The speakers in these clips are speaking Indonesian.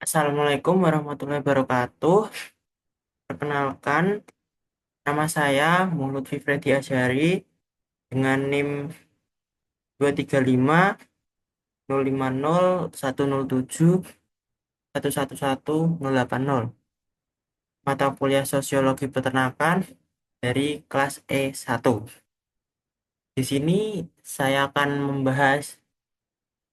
Assalamualaikum warahmatullahi wabarakatuh. Perkenalkan, nama saya Muhammad Fifredi Asyari dengan NIM 235050107111080. Mata kuliah Sosiologi Peternakan dari kelas E1. Di sini saya akan membahas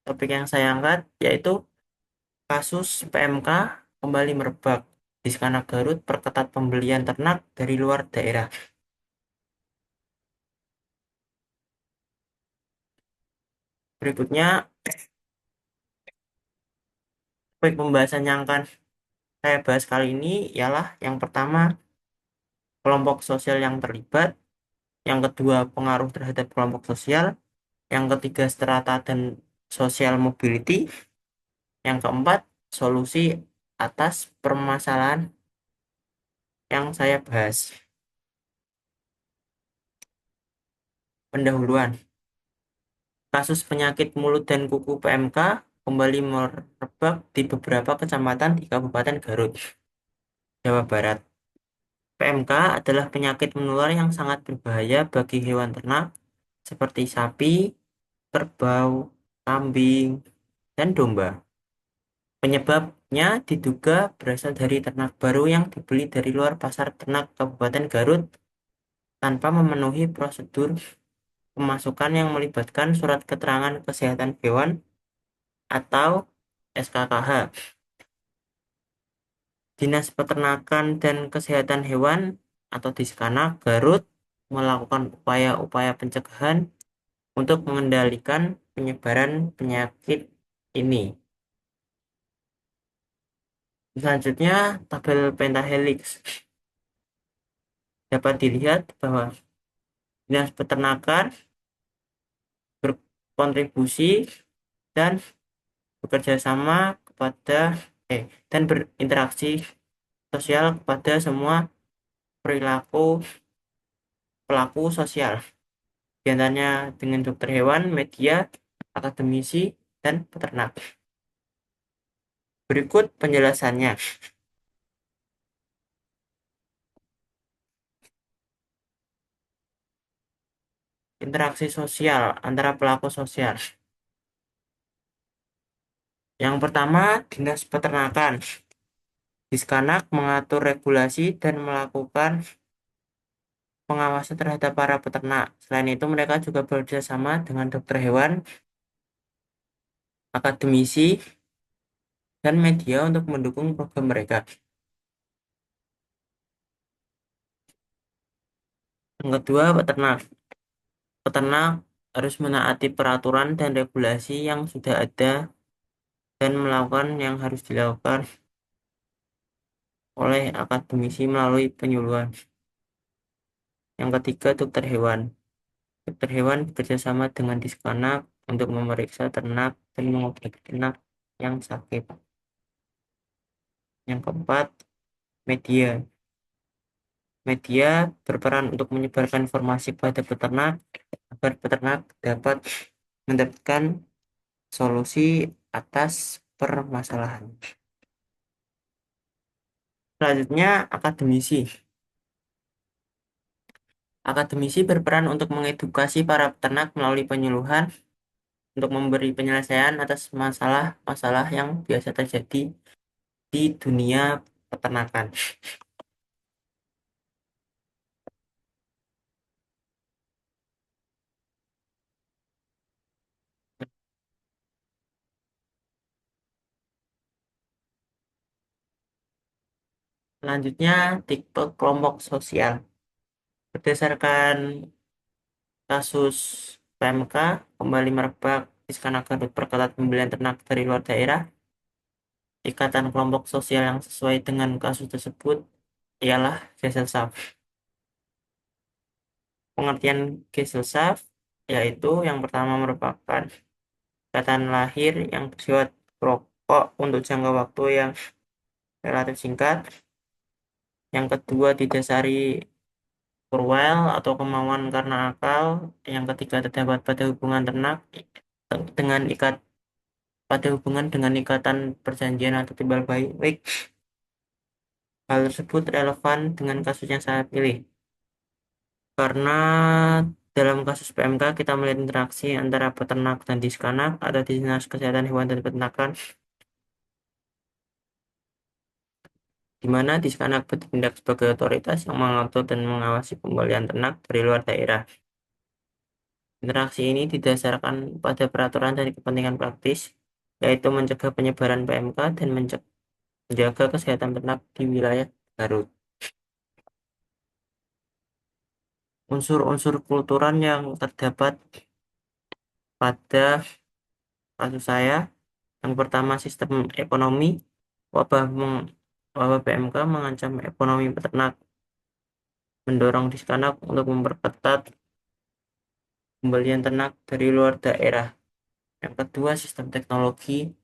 topik yang saya angkat, yaitu kasus PMK kembali merebak. Diskanak Garut perketat pembelian ternak dari luar daerah. Berikutnya, topik pembahasan yang akan saya bahas kali ini ialah yang pertama, kelompok sosial yang terlibat, yang kedua, pengaruh terhadap kelompok sosial, yang ketiga, strata dan social mobility, yang keempat, solusi atas permasalahan yang saya bahas. Pendahuluan, kasus penyakit mulut dan kuku PMK kembali merebak di beberapa kecamatan di Kabupaten Garut, Jawa Barat. PMK adalah penyakit menular yang sangat berbahaya bagi hewan ternak seperti sapi, kerbau, kambing, dan domba. Penyebabnya diduga berasal dari ternak baru yang dibeli dari luar pasar ternak Kabupaten Garut tanpa memenuhi prosedur pemasukan yang melibatkan surat keterangan kesehatan hewan atau SKKH. Dinas Peternakan dan Kesehatan Hewan atau Diskanak Garut melakukan upaya-upaya pencegahan untuk mengendalikan penyebaran penyakit ini. Selanjutnya, tabel pentahelix. Dapat dilihat bahwa Dinas Peternakan berkontribusi dan bekerja sama kepada dan berinteraksi sosial kepada semua perilaku pelaku sosial, di antaranya dengan dokter hewan, media, akademisi, dan peternak. Berikut penjelasannya. Interaksi sosial antara pelaku sosial. Yang pertama, Dinas Peternakan. Diskanak mengatur regulasi dan melakukan pengawasan terhadap para peternak. Selain itu, mereka juga bekerja sama dengan dokter hewan, akademisi, dan media untuk mendukung program mereka. Yang kedua, peternak. Peternak harus menaati peraturan dan regulasi yang sudah ada dan melakukan yang harus dilakukan oleh akademisi melalui penyuluhan. Yang ketiga, dokter hewan. Dokter hewan bekerja sama dengan Diskanak untuk memeriksa ternak dan mengobati ternak yang sakit. Yang keempat, media. Media berperan untuk menyebarkan informasi kepada peternak agar peternak dapat mendapatkan solusi atas permasalahan. Selanjutnya, akademisi. Akademisi berperan untuk mengedukasi para peternak melalui penyuluhan untuk memberi penyelesaian atas masalah-masalah yang biasa terjadi di dunia peternakan. Selanjutnya, tipe kelompok sosial. Berdasarkan kasus PMK kembali merebak di Iskana Garut perketat pembelian ternak dari luar daerah, ikatan kelompok sosial yang sesuai dengan kasus tersebut ialah Gesellschaft. Pengertian Gesellschaft yaitu yang pertama merupakan ikatan lahir yang bersifat rokok untuk jangka waktu yang relatif singkat. Yang kedua didasari Kurwel atau kemauan karena akal. Yang ketiga terdapat pada hubungan ternak dengan pada hubungan dengan ikatan perjanjian atau timbal balik. Hal tersebut relevan dengan kasus yang saya pilih. Karena dalam kasus PMK kita melihat interaksi antara peternak dan diskanak atau dinas kesehatan hewan dan peternakan, di mana diskanak bertindak sebagai otoritas yang mengatur dan mengawasi pembelian ternak dari luar daerah. Interaksi ini didasarkan pada peraturan dari kepentingan praktis, yaitu mencegah penyebaran PMK dan menjaga kesehatan ternak di wilayah Garut. Unsur-unsur kulturan yang terdapat pada kasus saya, yang pertama sistem ekonomi, wabah, wabah PMK mengancam ekonomi peternak, mendorong diskanak untuk memperketat pembelian ternak dari luar daerah. Yang kedua, sistem teknologi,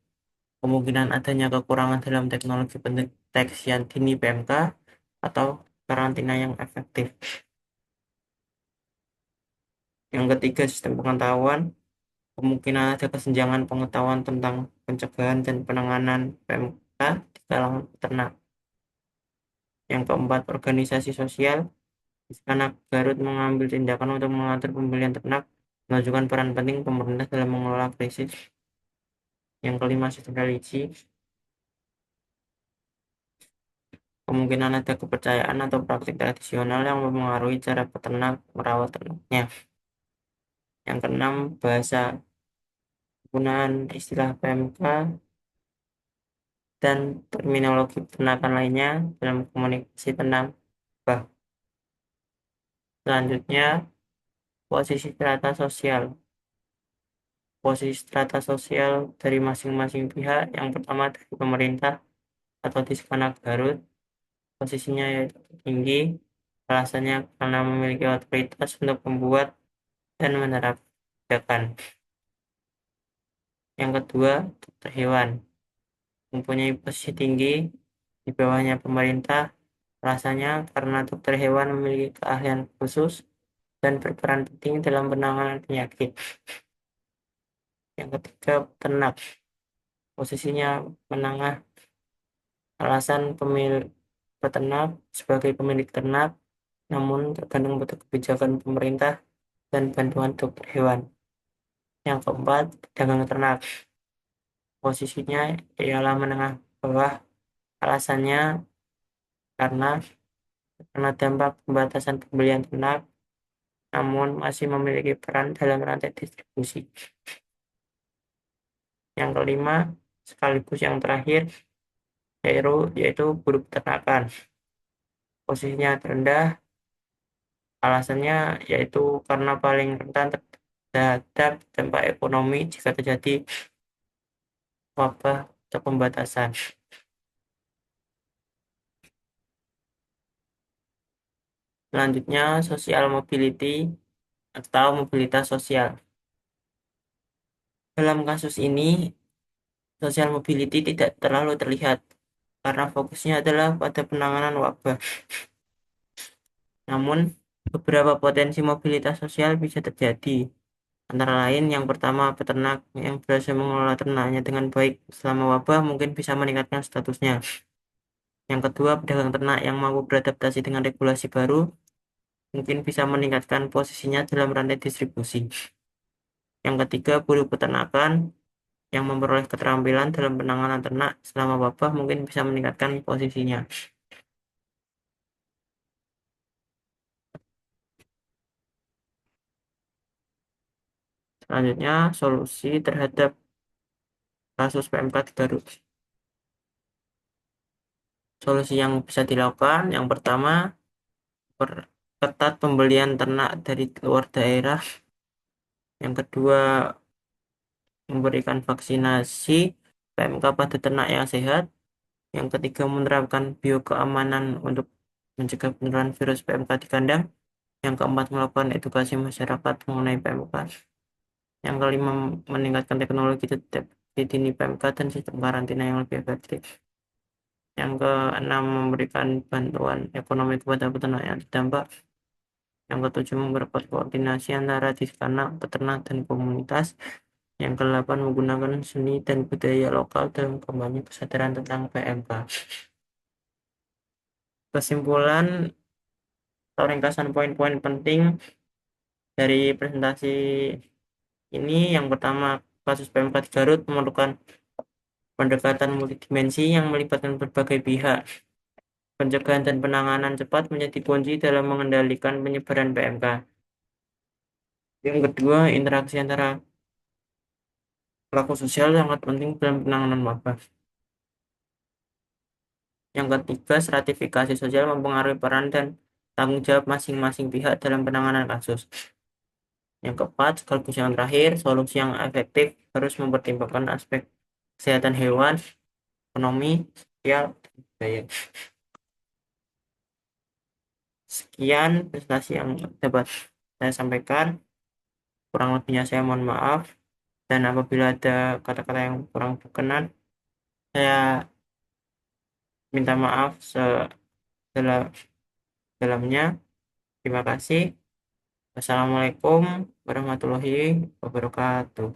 kemungkinan adanya kekurangan dalam teknologi pendeteksian dini PMK atau karantina yang efektif. Yang ketiga, sistem pengetahuan, kemungkinan ada kesenjangan pengetahuan tentang pencegahan dan penanganan PMK di kalangan peternak. Yang keempat, organisasi sosial, anak Garut mengambil tindakan untuk mengatur pembelian ternak, menunjukkan peran penting pemerintah dalam mengelola krisis. Yang kelima, sistem religi, kemungkinan ada kepercayaan atau praktik tradisional yang mempengaruhi cara peternak merawat ternaknya. Yang keenam, bahasa, penggunaan istilah PMK dan terminologi peternakan lainnya dalam komunikasi tentang bah. Selanjutnya, posisi strata sosial. Posisi strata sosial dari masing-masing pihak. Yang pertama dari pemerintah atau Diskanak Garut, posisinya yaitu tinggi. Alasannya karena memiliki otoritas untuk membuat dan menerapkan kebijakan. Yang kedua, dokter hewan mempunyai posisi tinggi di bawahnya pemerintah. Alasannya karena dokter hewan memiliki keahlian khusus dan berperan penting dalam penanganan penyakit. Yang ketiga, peternak. Posisinya menengah. Alasan pemilik peternak sebagai pemilik ternak, namun tergantung pada kebijakan pemerintah dan bantuan dokter hewan. Yang keempat, pedagang ternak. Posisinya ialah menengah bawah. Alasannya karena dampak pembatasan pembelian ternak, namun masih memiliki peran dalam rantai distribusi. Yang kelima, sekaligus yang terakhir, yaitu buruh peternakan. Posisinya terendah, alasannya yaitu karena paling rentan terhadap dampak ekonomi jika terjadi wabah atau pembatasan. Selanjutnya, social mobility atau mobilitas sosial. Dalam kasus ini, social mobility tidak terlalu terlihat karena fokusnya adalah pada penanganan wabah. Namun, beberapa potensi mobilitas sosial bisa terjadi. Antara lain, yang pertama, peternak yang berhasil mengelola ternaknya dengan baik selama wabah mungkin bisa meningkatkan statusnya. Yang kedua, pedagang ternak yang mampu beradaptasi dengan regulasi baru mungkin bisa meningkatkan posisinya dalam rantai distribusi. Yang ketiga, buruh peternakan yang memperoleh keterampilan dalam penanganan ternak selama wabah mungkin bisa meningkatkan posisinya. Selanjutnya, solusi terhadap kasus PMK di Garut. Solusi yang bisa dilakukan, yang pertama, perketat pembelian ternak dari luar daerah. Yang kedua, memberikan vaksinasi PMK pada ternak yang sehat. Yang ketiga, menerapkan biokeamanan untuk mencegah penularan virus PMK di kandang. Yang keempat, melakukan edukasi masyarakat mengenai PMK. Yang kelima, meningkatkan teknologi deteksi dini PMK dan sistem karantina yang lebih efektif. Yang keenam, memberikan bantuan ekonomi kepada peternak yang terdampak. Yang ketujuh, memperkuat koordinasi antara diskanak, peternak, dan komunitas. Yang kedelapan, menggunakan seni dan budaya lokal dalam kampanye kesadaran tentang PMK. Kesimpulan atau ringkasan poin-poin penting dari presentasi ini, yang pertama, kasus PMK di Garut memerlukan pendekatan multidimensi yang melibatkan berbagai pihak. Pencegahan dan penanganan cepat menjadi kunci dalam mengendalikan penyebaran PMK. Yang kedua, interaksi antara pelaku sosial sangat penting dalam penanganan wabah. Yang ketiga, stratifikasi sosial mempengaruhi peran dan tanggung jawab masing-masing pihak dalam penanganan kasus. Yang keempat, sekaligus yang terakhir, solusi yang efektif harus mempertimbangkan aspek kesehatan hewan, ekonomi, sosial, dan budaya. Sekian presentasi yang dapat saya sampaikan. Kurang lebihnya saya mohon maaf. Dan apabila ada kata-kata yang kurang berkenan, saya minta maaf sedalam-dalamnya. Terima kasih. Wassalamualaikum warahmatullahi wabarakatuh.